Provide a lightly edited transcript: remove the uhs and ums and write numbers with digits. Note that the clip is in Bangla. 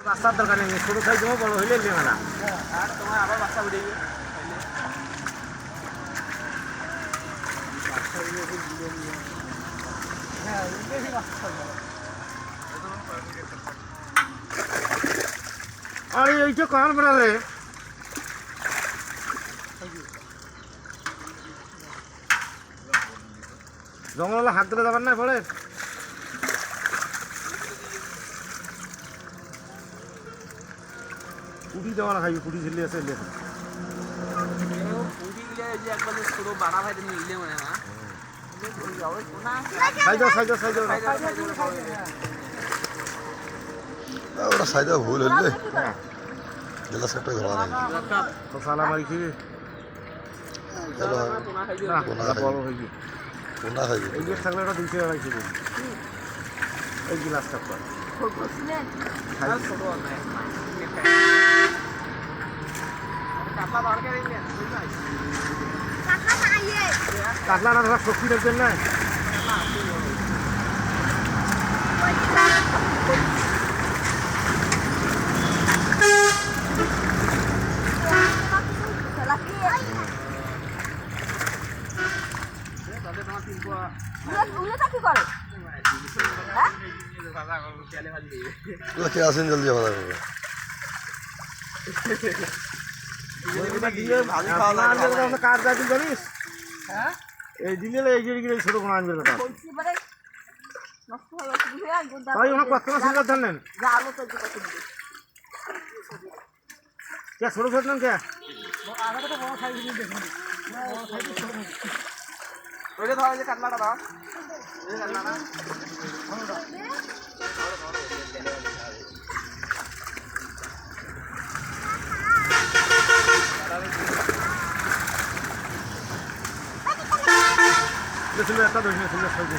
বাচ্চার দরকার নেই, ছোট সাইজ দেবো, বড় হইলে নেবে না। আর তোমার আবার বাচ্চা উঠে গিয়ে আর এইটা কাল বেড়ালে জঙ্গলে হাত দিলে যাবার না পরে কুটি দেওয়া না খাইবি, কুটি ঝিলিয়ে আছে পুরি গিয়ে যে একবার ছোট বাড়া ভাই নিলে মনে না ওটা সাইডে ভুল হইলে গ্লাস একটা ধরা নাই মশলা মারি খেয়ে বড় হয়ে গিয়ে কোনটা খাইবি এই গেট থাকলে ওটা 200 টাকা খেয়ে এই গ্লাস কাপড় কাতলা না ধরা শক্তি দেখবেন না কেরাসিন জলদি ভালো করবে কার যাবি জানিস এই দিলে এই যে ছোট কোনো আনবে না তাই ওনার কত সিলের ধরলেন কে ছোট ধরলেন কে ওইটা ধরা যে কাটলাটা দাও কাটলাটা একটা ধরে সুন্দর সাইজ